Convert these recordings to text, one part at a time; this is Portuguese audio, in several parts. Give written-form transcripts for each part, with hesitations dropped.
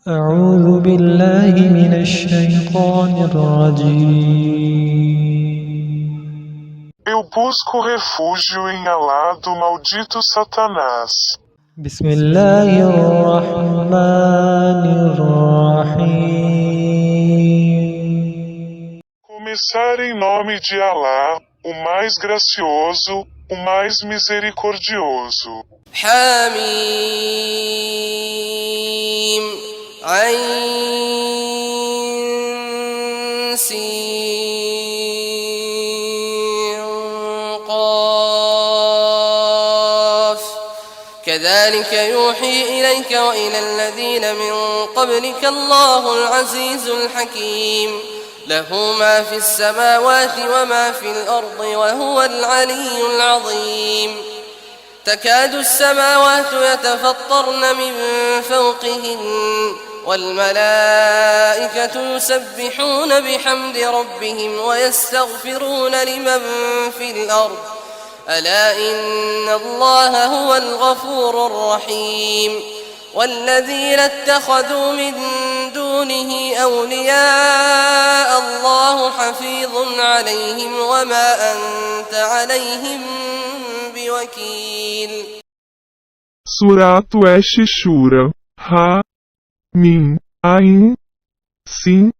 أعوذ بالله من الشيطان الرجيم. Eu busco refúgio em Alá do maldito Satanás. بسم الله الرحمن الرحيم. Começar em nome de Alá, o mais gracioso, o mais misericordioso. حميم عين سين قاف كذلك يوحي إليك وإلى الذين من قبلك الله العزيز الحكيم له ما في السماوات وما في الأرض وهو العلي العظيم تكاد السماوات يتفطرن من فوقهن والملائكة يسبحون بحمد ربهم ويستغفرون لمن في الأرض ألا إن الله هو الغفور الرحيم والذين اتخذوا من دونه أولياء الله حفيظ عليهم وما أنت عليهم بوكيل. Surat Shura. Ha. Mim. Ain. Sim.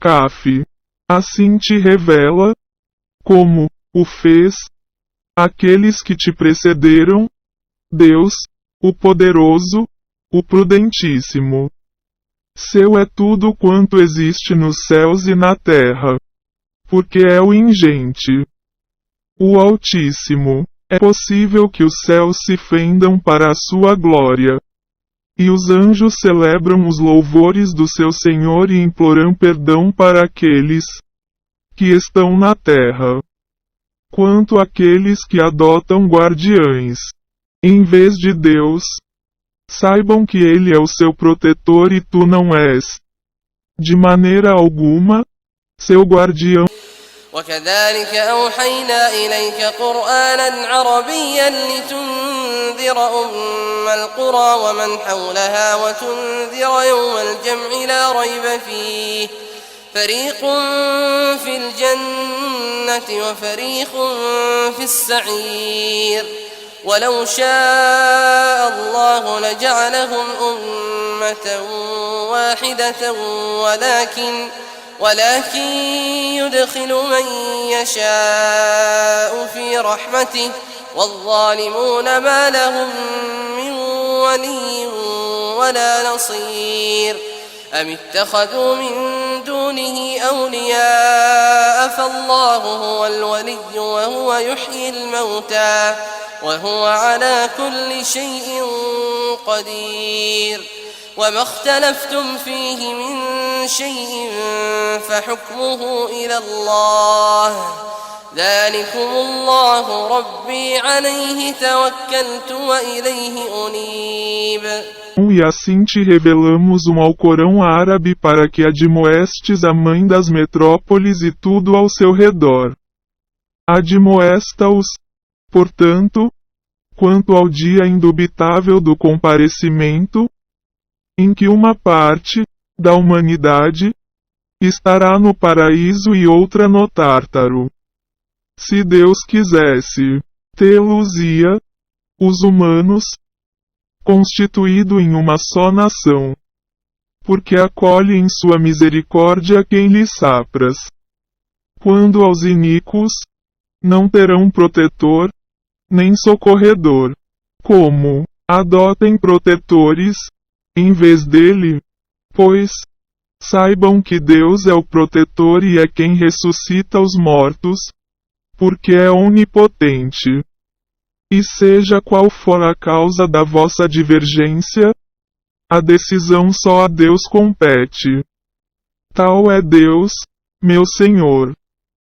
Kaf. Assim te revela, como o fez aqueles que te precederam, Deus, o poderoso, o prudentíssimo. Seu é tudo quanto existe nos céus e na terra, porque é o ingente, o Altíssimo. É possível que os céus se fendam para a sua glória, e os anjos celebram os louvores do seu Senhor e imploram perdão para aqueles que estão na terra. Quanto àqueles que adotam guardiães em vez de Deus, saibam que Ele é o seu protetor e tu não és, de maneira alguma, seu guardião. وكذلك أوحينا إليك قرآنا عربيا لتنذر أم القرى ومن حولها وتنذر يوم الجمع لا ريب فيه فريق في الجنة وفريق في السعير ولو شاء الله لجعلهم أمة واحدة ولكن يدخل من يشاء في رحمته والظالمون ما لهم من ولي ولا نصير أم اتخذوا من دونه أولياء فالله هو الولي وهو يحيي الموتى وهو على كل شيء قدير وما اختلفتم فيه من شيء فحكمه إلى الله ذلكم الله ربي عليه توكلت وإليه أنيب. E assim te revelamos um Alcorão árabe para que admoestes a mãe das metrópoles e tudo ao seu redor. Admoesta-os, portanto, quanto ao dia indubitável do comparecimento, em que uma parte da humanidade estará no paraíso e outra no Tártaro. Se Deus quisesse, tê-los-ia, os humanos, constituído em uma só nação, porque acolhe em sua misericórdia quem lhes sapras. Quando aos iníquos, não terão protetor, nem socorredor. Como adotem protetores em vez dele, pois saibam que Deus é o protetor e é quem ressuscita os mortos, porque é onipotente. E seja qual for a causa da vossa divergência, a decisão só a Deus compete. Tal é Deus, meu Senhor.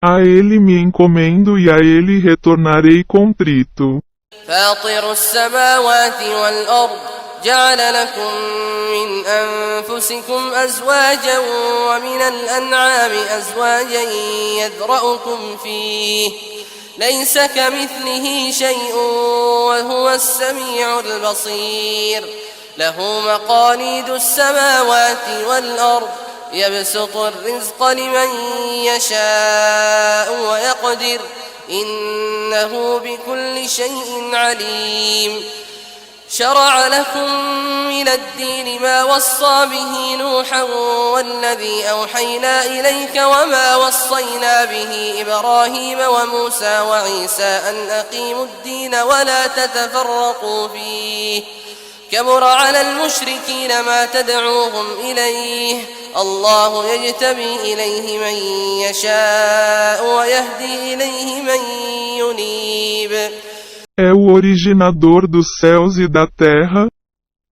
A Ele me encomendo e a Ele retornarei contrito. فاطر السماوات والأرض جعل لكم من أنفسكم أزواجا ومن الأنعام أزواجا يذرأكم فيه ليس كمثله شيء وهو السميع البصير له مقاليد السماوات والأرض يبسط الرزق لمن يشاء ويقدر إنه بكل شيء عليم شرع لكم من الدين ما وصى به نوحا والذي أوحينا إليك وما وصينا به إبراهيم وموسى وعيسى أن أقيموا الدين ولا تتفرقوا فيه كبر على المشركين ما تدعوهم إليه الله يجتبي إليه من يشاء ويهدي إليه من ينيب. É o originador dos céus e da terra,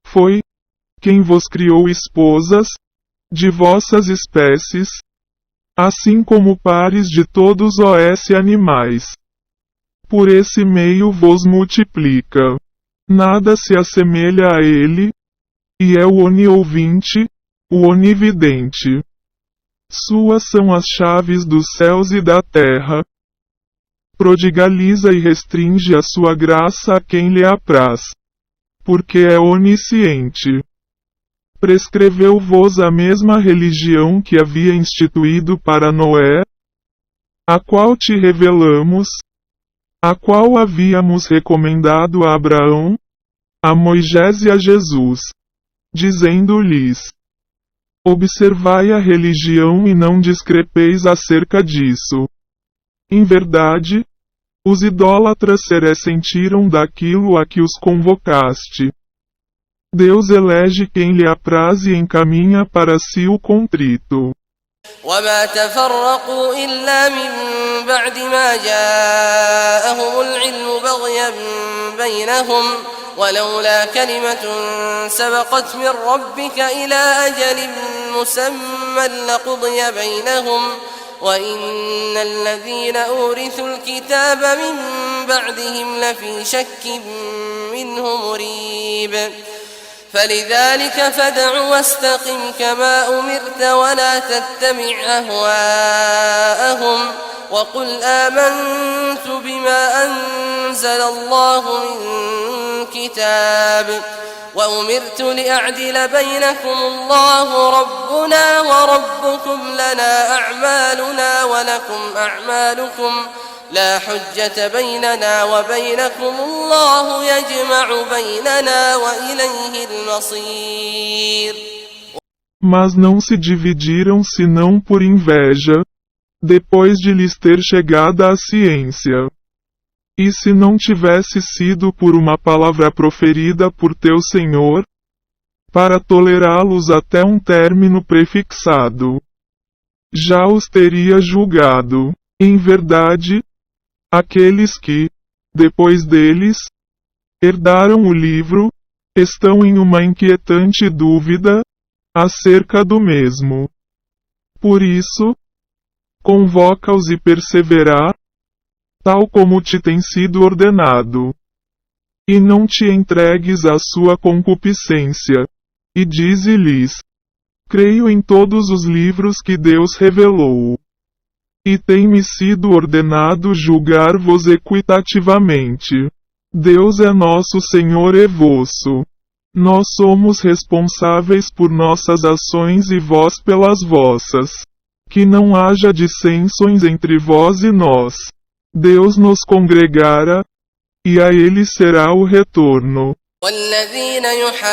foi quem vos criou esposas, de vossas espécies, assim como pares de todos os animais. Por esse meio vos multiplica. Nada se assemelha a ele, e é o oniouvinte, o onividente. Suas são as chaves dos céus e da terra. Prodigaliza e restringe a sua graça a quem lhe apraz. Porque é onisciente. Prescreveu-vos a mesma religião que havia instituído para Noé, a qual te revelamos, a qual havíamos recomendado a Abraão, a Moisés e a Jesus, dizendo-lhes: observai a religião e não discrepeis acerca disso. Em verdade, os idólatras se ressentiram daquilo a que os convocaste. Deus elege quem lhe apraz e encaminha para si o contrito. وما تفرقوا إلا من بعد ما جاءهم العلم بغيا بينهم ولولا كلمة سبقت من ربك إلى أجل مسمى لقضي بينهم وإن الذين أورثوا الكتاب من بعدهم لفي شك منه مريب فلذلك فادع واستقم كما أمرت ولا تتبع أهواءهم وقل آمنت بما أنزل الله من كتاب وأمرت لأعدل بينكم الله ربنا وربكم لنا أعمالنا ولكم أعمالكم لا حجة بيننا وبينكم الله يجمع بيننا وإليه المصير. Mas não se dividiram senão por inveja, depois de lhes ter chegado a ciência. E se não tivesse sido por uma palavra proferida por teu Senhor, para tolerá-los até um término prefixado, já os teria julgado. Em verdade, aqueles que, depois deles, herdaram o livro, estão em uma inquietante dúvida acerca do mesmo. Por isso, convoca-os e perseverar, tal como te tem sido ordenado. E não te entregues à sua concupiscência, e dize-lhes: creio em todos os livros que Deus revelou. E tem-me sido ordenado julgar-vos equitativamente. Deus é nosso Senhor e vosso. Nós somos responsáveis por nossas ações e vós pelas vossas. Que não haja dissensões entre vós e nós. Deus nos congregara, e a ele será o retorno. والذين يحاجون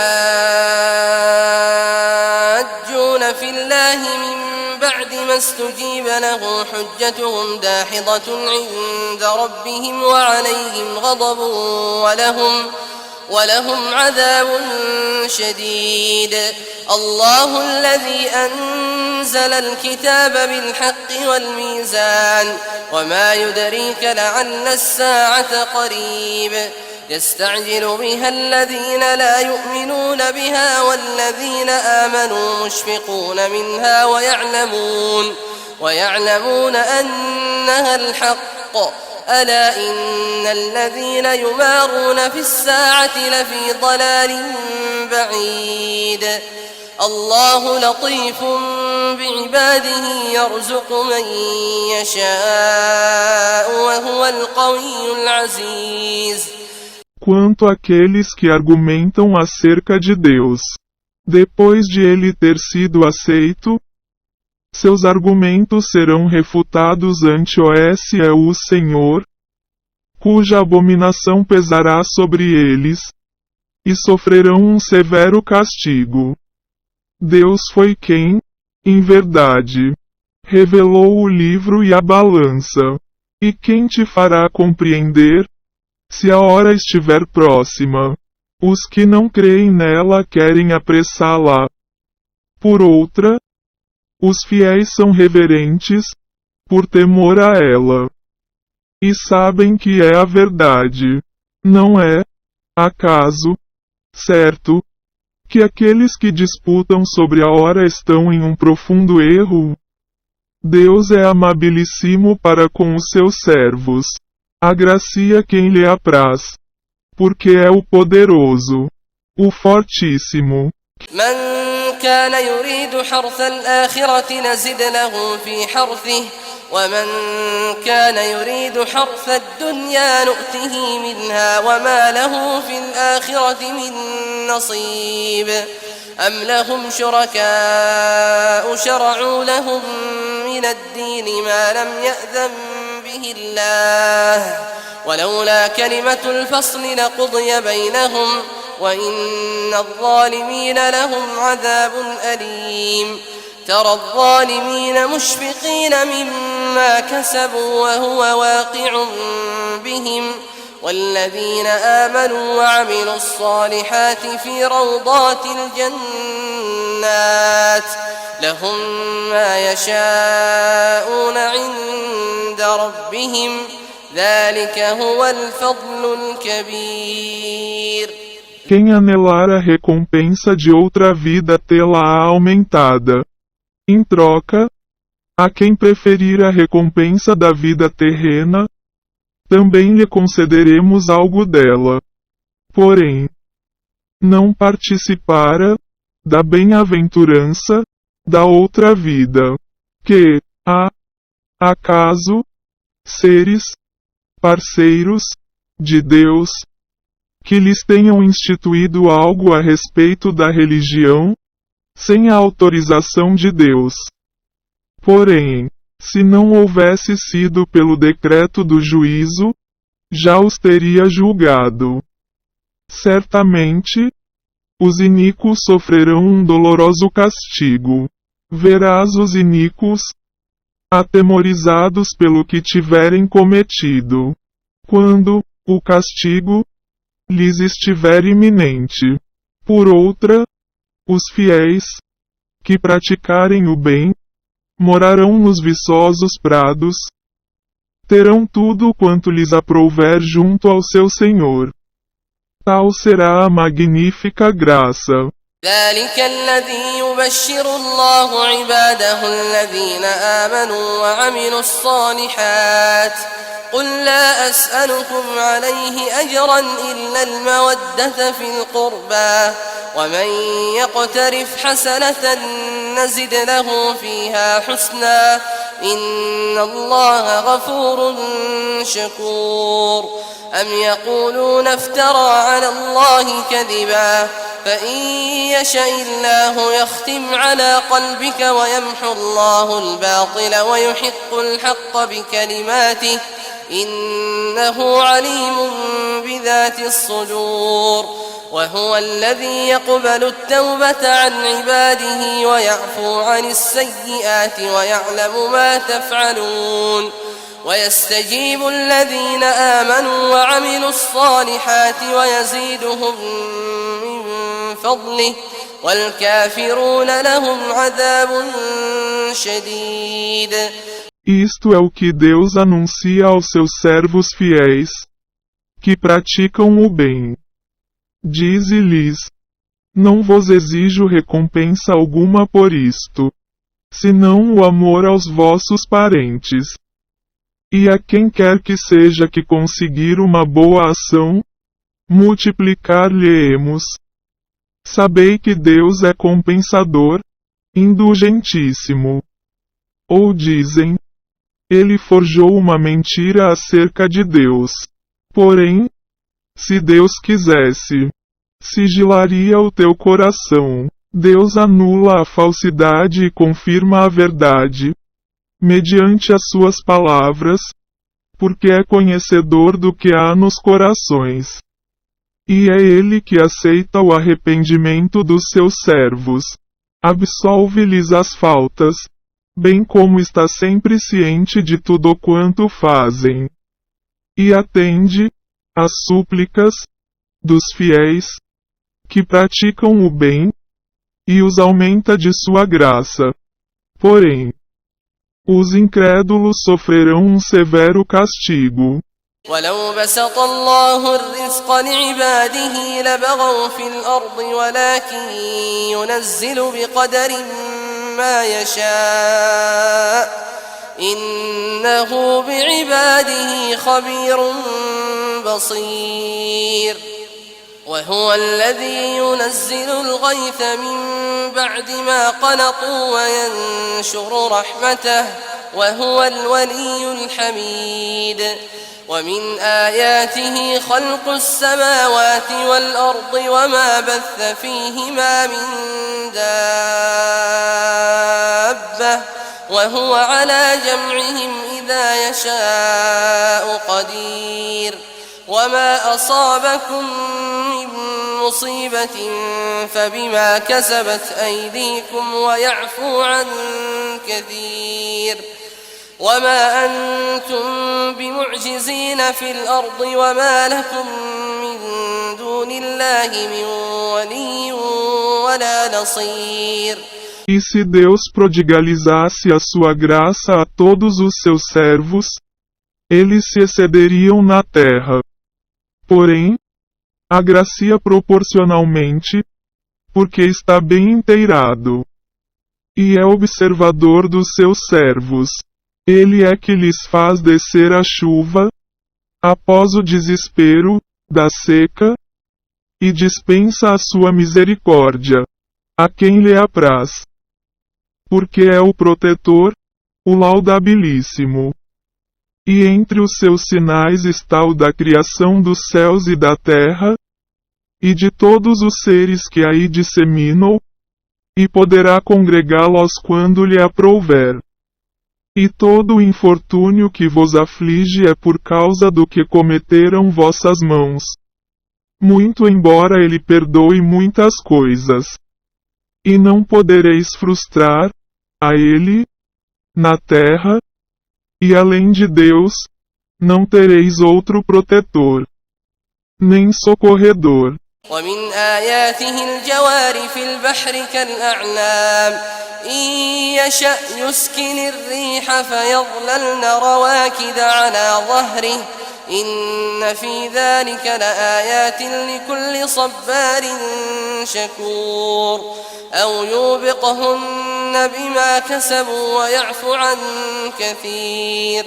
في الله من بعد ما استجيب له حجتهم داحضة عند ربهم وعليهم غضب ولهم عذاب شديد الله الذي أنزل الكتاب بالحق والميزان وما يدريك لعل الساعة قريب يستعجل بها الذين لا يؤمنون بها والذين آمنوا مشفقون منها ويعلمون أنها الحق ألا إن الذين يمارون في الساعة لفي ضلال بعيد الله لطيف بعباده يرزق من يشاء وهو القوي العزيز. quanto àqueles que argumentam acerca de Deus. Depois de ele ter sido aceito, seus argumentos serão refutados ante o Senhor, cuja abominação pesará sobre eles, e sofrerão um severo castigo. Deus foi quem, em verdade, revelou o livro e a balança. E quem te fará compreender, se a hora estiver próxima? Os que não creem nela querem apressá-la. Por outra, os fiéis são reverentes, por temor a ela. E sabem que é a verdade. Não é, acaso, certo, que aqueles que disputam sobre a hora estão em um profundo erro? Deus é amabilíssimo para com os seus servos. Agracia quem lhe apraz. Porque é o poderoso, o fortíssimo. من كان يريد حرث الآخرة نزد له في حرثه ومن كان يريد حرث الدنيا نؤته منها وما له في الآخرة من نصيب أم لهم شركاء شرعوا لهم من الدين ما لم يأذن به الله ولولا كلمة الفصل لقضي بينهم وإن الظالمين لهم عذاب أليم ترى الظالمين مشفقين مما كسبوا وهو واقع بهم والذين آمنوا وعملوا الصالحات في روضات الجنات لهم ما يشاءون عند ربهم ذلك هو الفضل الكبير. Quem anelar a recompensa de outra vida tê-la-á aumentada. Em troca, a quem preferir a recompensa da vida terrena, também lhe concederemos algo dela. Porém, não participara da bem-aventurança da outra vida, que, acaso, seres, parceiros, de Deus, que lhes tenham instituído algo a respeito da religião, sem a autorização de Deus. Porém, se não houvesse sido pelo decreto do juízo, já os teria julgado. Certamente, os iníquos sofrerão um doloroso castigo. Verás os iníquos, atemorizados pelo que tiverem cometido, quando o castigo lhes estiver iminente. Por outra, os fiéis, que praticarem o bem, morarão nos viçosos prados, terão tudo quanto lhes aprouver junto ao seu Senhor. Tal será a magnífica graça. ذلك الذي يبشر الله عباده الذين آمنوا وعملوا الصالحات قل لا أسألكم عليه أجرا إلا المودة في القربى ومن يقترف حسنة نزد له فيها حسنا إن الله غفور شكور أم يقولون افترى على الله كذبا فإن يشأ الله يختم على قلبك ويمحو الله الباطل ويحق الحق بكلماته إنه عليم بذات الصدور وهو الذي يقبل التوبة عن عباده ويعفو عن السيئات ويعلم ما تفعلون ويستجيب الذين آمنوا وعملوا الصالحات ويزيدهم من فضله والكافرون لهم عذاب شديد. Isto é o que Deus anuncia aos seus servos fiéis, que praticam o bem. Dize-lhes: não vos exijo recompensa alguma por isto, senão o amor aos vossos parentes. E a quem quer que seja que conseguir uma boa ação, multiplicar-lhe-emos. Sabei que Deus é compensador, indulgentíssimo. Ou dizem: ele forjou uma mentira acerca de Deus. Porém, Se Deus quisesse, sigilaria o teu coração. Deus anula a falsidade e confirma a verdade, mediante as suas palavras, porque é conhecedor do que há nos corações. E é Ele que aceita o arrependimento dos seus servos. Absolve-lhes as faltas, bem como está sempre ciente de tudo quanto fazem. E atende às súplicas dos fiéis, que praticam o bem, e os aumenta de sua graça. Porém, os incrédulos sofrerão um severo castigo. ولو بسط الله الرزق لعباده لبغوا في الأرض ولكن ينزل بقدر ما يشاء إنه بعباده خبير بصير وهو الذي ينزل الغيث من بعد ما قنطوا وينشر رحمته وهو الولي الحميد ومن آياته خلق السماوات والأرض وما بث فيهما من دابة وهو على جمعهم إذا يشاء قدير وما أصابكم من مصيبة فبما كسبت أيديكم ويعفو عن كثير وما أنتم بمعجزين في الأرض وما لكم من دون الله من ولي ولا نصير. E se Deus prodigalizasse a sua graça a todos os seus servos, eles se excederiam na terra. Porém, agracia proporcionalmente, porque está bem inteirado. E é observador dos seus servos. Ele é que lhes faz descer a chuva, após o desespero da seca, e dispensa a sua misericórdia, a quem lhe apraz. Porque é o protetor, o laudabilíssimo. E entre os seus sinais está o da criação dos céus e da terra, e de todos os seres que aí disseminou, e poderá congregá-los quando lhe aprouver. E todo o infortúnio que vos aflige é por causa do que cometeram vossas mãos. Muito embora ele perdoe muitas coisas. E não podereis frustrar a ele na terra, e além de Deus, não tereis outro protetor, nem socorredor. ومن آياته الجوار في البحر كالأعلام إن يشأ يسكن الريح فيظللن رواكد على ظهره إن في ذلك لآيات لكل صبار شكور أو يوبقهن بما كسبوا ويعفو عن كثير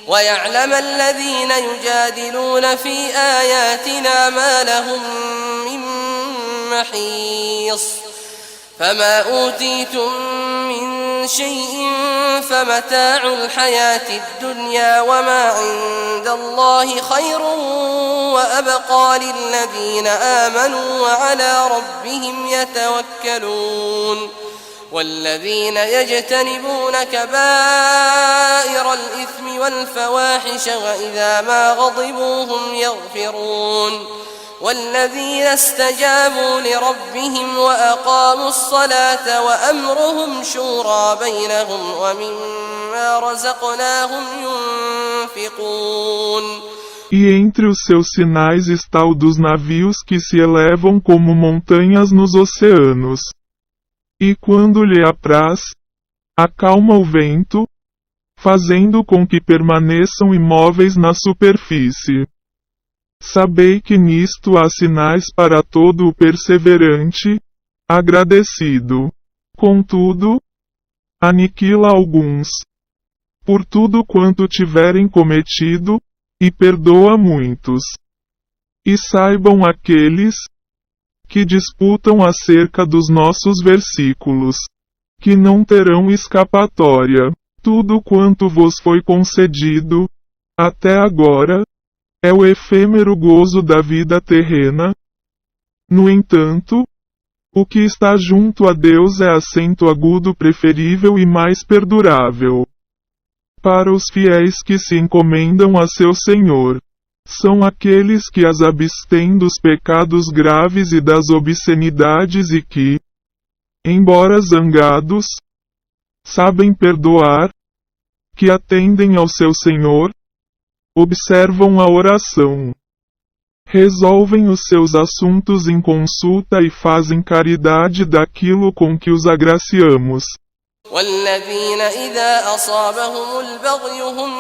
ويعلم الذين يجادلون في آياتنا ما لهم من محيص فما أوتيتم من شيء فمتاع الحياة الدنيا وما عند الله خير وأبقى للذين آمنوا وعلى ربهم يتوكلون والذين يجتنبون كبائر الإثم والفواحش وإذا ما غضبوا هم يغفرون والذين استجابوا لربهم وأقاموا الصلاة وأمرهم شورى بينهم ومما رزقناهم ينفقون. E entre os seus sinais está o dos navios que se elevam como montanhas nos oceanos. E quando lhe apraz, acalma o vento, fazendo com que permaneçam imóveis na superfície. Sabei que nisto há sinais para todo o perseverante, agradecido. Contudo, aniquila alguns, por tudo quanto tiverem cometido, e perdoa muitos. E saibam aqueles que disputam acerca dos nossos versículos, que não terão escapatória. Tudo quanto vos foi concedido, até agora, é o efêmero gozo da vida terrena. No entanto, o que está junto a Deus é acento agudo preferível e mais perdurável. Para os fiéis que se encomendam a seu Senhor, são aqueles que as abstêm dos pecados graves e das obscenidades e que, embora zangados, sabem perdoar, que atendem ao seu Senhor, observam a oração, resolvem os seus assuntos em consulta e fazem caridade daquilo com que os agraciamos. والذين إذا أصابهم البغي هم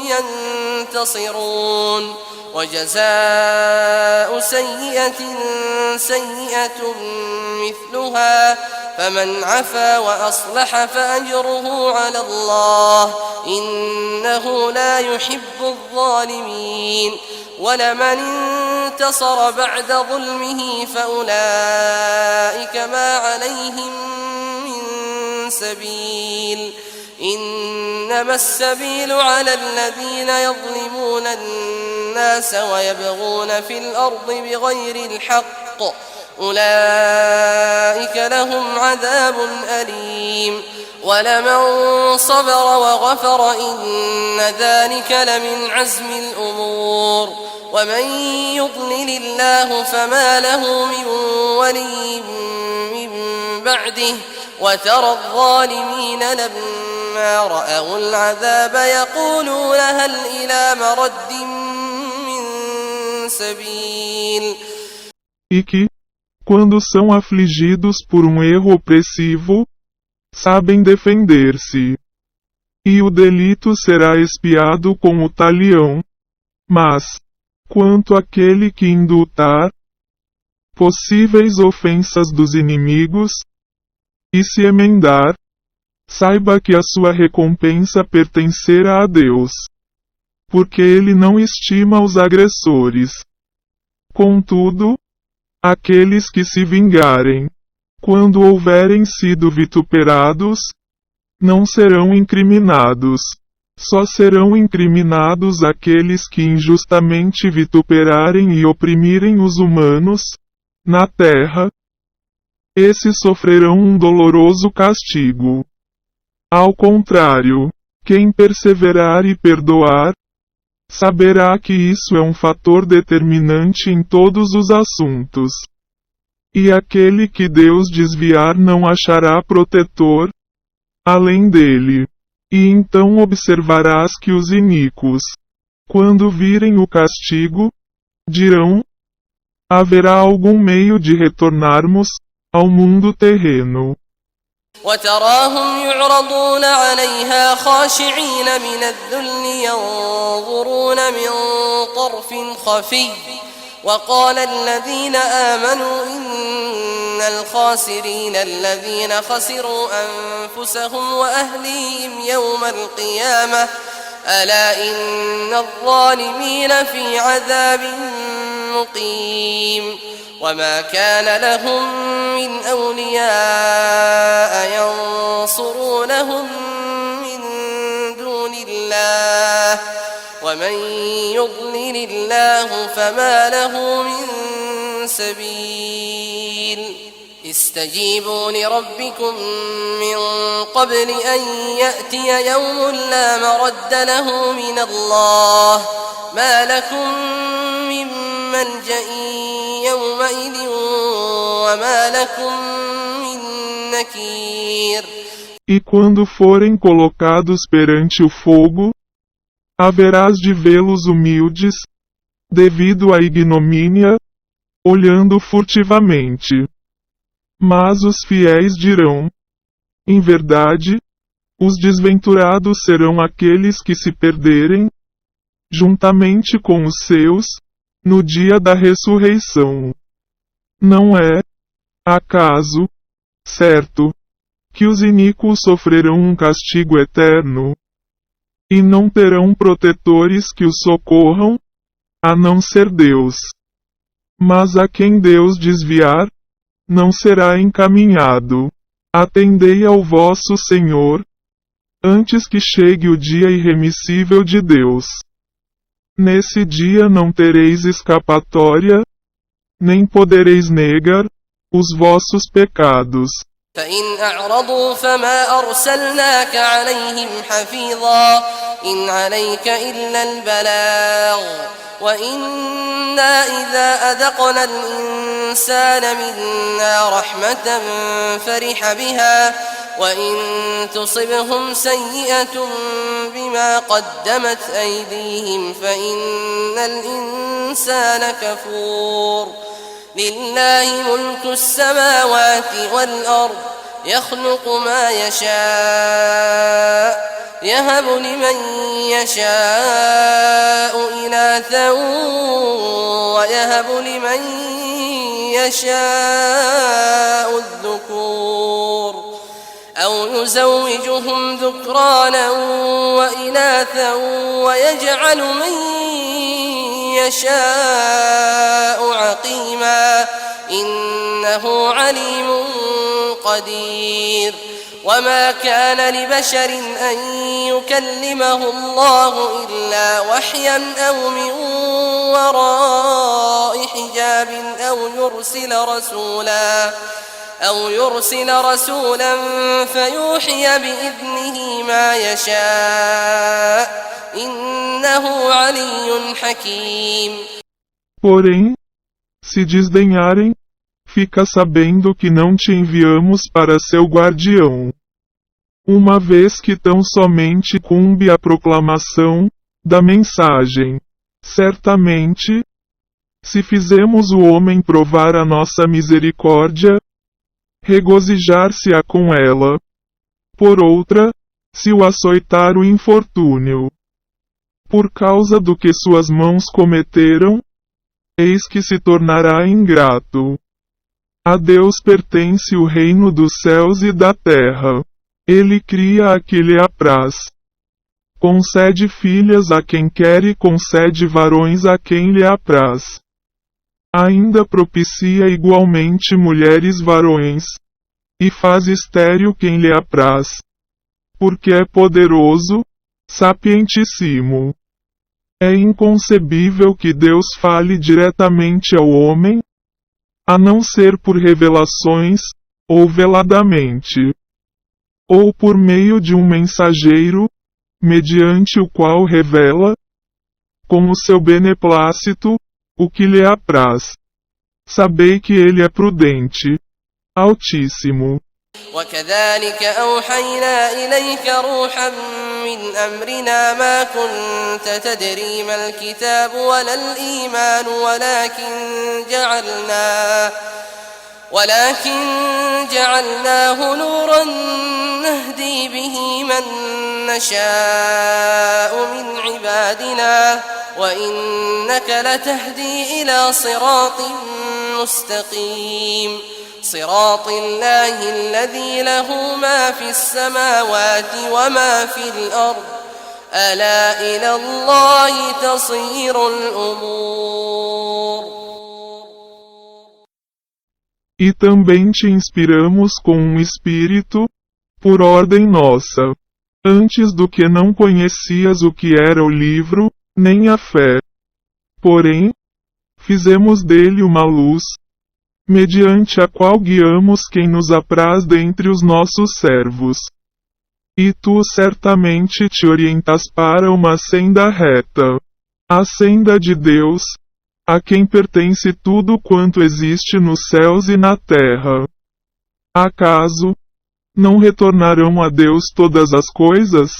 ينتصرون وجزاء سيئة سيئة مثلها فمن عفا وأصلح فأجره على الله إنه لا يحب الظالمين ولمن انتصر بعد ظلمه فأولئك ما عليهم من سبيل إنما السبيل على الذين يظلمون الناس ويبغون في الأرض بغير الحق أولئك لهم عذاب أليم ولمن صبر وغفر إن ذلك لمن عزم الأمور ومن يضلل الله فما له من ولي من بعده وترى الظالمين لما رأوا العذاب يقولون هل إلى مرد من سبيل. E que, quando são afligidos por um erro opressivo, sabem defender-se. E o delito será expiado com o talião. Mas, quanto àquele que indultar possíveis ofensas dos inimigos, e se emendar, saiba que a sua recompensa pertencerá a Deus, porque ele não estima os agressores. Contudo, aqueles que se vingarem, quando houverem sido vituperados, não serão incriminados. Só serão incriminados aqueles que injustamente vituperarem e oprimirem os humanos, na terra. Esses sofrerão um doloroso castigo. Ao contrário, quem perseverar e perdoar, saberá que isso é um fator determinante em todos os assuntos. E aquele que Deus desviar não achará protetor, além dele. E então observarás que os iníquos, quando virem o castigo, dirão: haverá algum meio de retornarmos ao mundo terreno. وتراهم يعرضون عليها خاشعين من الذل ينظرون من طرف خفي وقال الذين آمنوا إن الخاسرين الذين خسروا أنفسهم وأهليهم يوم القيامة ألا إن الظالمين في عذاب مقيم وما كان لهم من أولياء ينصرونهم من دون الله ومن يضلل الله فما له من سبيل استجيبوا لربكم من قبل أن يأتي يوم لا مرد له من الله ما لكم من ملجأ يومئذ وما لكم من نكير. E quando forem colocados perante o fogo, haverás de vê-los humildes, devido à ignomínia, olhando furtivamente. Mas os fiéis dirão: em verdade, os desventurados serão aqueles que se perderem, juntamente com os seus, no dia da ressurreição. Não é, acaso, certo, que os iníquos sofrerão um castigo eterno, e não terão protetores que os socorram, a não ser Deus. Mas a quem Deus desviar, não será encaminhado. Atendei ao vosso Senhor, antes que chegue o dia irremissível de Deus. Nesse dia não tereis escapatória, nem podereis negar os vossos pecados. فإن أعرضوا فما أرسلناك عليهم حفيظا إن عليك إلا البلاغ وإنا إذا أذقنا الإنسان منا رحمة فرح بها وإن تصبهم سيئة بما قدمت أيديهم فإن الإنسان كفور لله ملك السماوات والأرض يخلق ما يشاء يهب لمن يشاء إناثا ويهب لمن يشاء الذكور أو يزوجهم ذكرانا وإناثا ويجعل من يشاء عقيما إنه عليم قدير وما كان لبشر أن يكلمه الله إلا وحيا أو من وراء حجاب أو يرسل رسولا فيوحي بإذنه ما يشاء إنه علي حكيم. Porém, se desdenharem, fica sabendo que não te enviamos para seu guardião. Uma vez que tão somente cumbe a proclamação da mensagem. Certamente, se fizemos o homem provar a nossa misericórdia, regozijar-se-á com ela. Por outra, se o açoitar o infortúnio, por causa do que suas mãos cometeram, eis que se tornará ingrato. A Deus pertence o reino dos céus e da terra. Ele cria a que lhe apraz. Concede filhas a quem quer e concede varões a quem lhe apraz. Ainda propicia igualmente mulheres varões, e faz estéril quem lhe apraz. Porque é poderoso, sapientíssimo. É inconcebível que Deus fale diretamente ao homem, a não ser por revelações, ou veladamente, ou por meio de um mensageiro, mediante o qual revela, com o seu beneplácito, o que lhe apraz. Sabei que ele é prudente, altíssimo. وكذلك أوحينا إليك روحا من أمرنا ما كنت تدري ما الكتاب ولا الإيمان ولكن جعلناه نورا نهدي به من نشاء من عبادنا وإنك لتهدي إلى صراط مستقيم صراط الله الذي له ما في السماوات وما في الأرض ألا إلى الله تصير الأمور. E também te inspiramos com um espírito, por ordem nossa, antes do que não conhecias o que era o livro, nem a fé. Porém, fizemos dele uma luz, mediante a qual guiamos quem nos apraz dentre os nossos servos. E tu certamente te orientas para uma senda reta, a senda de Deus, a quem pertence tudo quanto existe nos céus e na terra. Acaso não retornarão a Deus todas as coisas?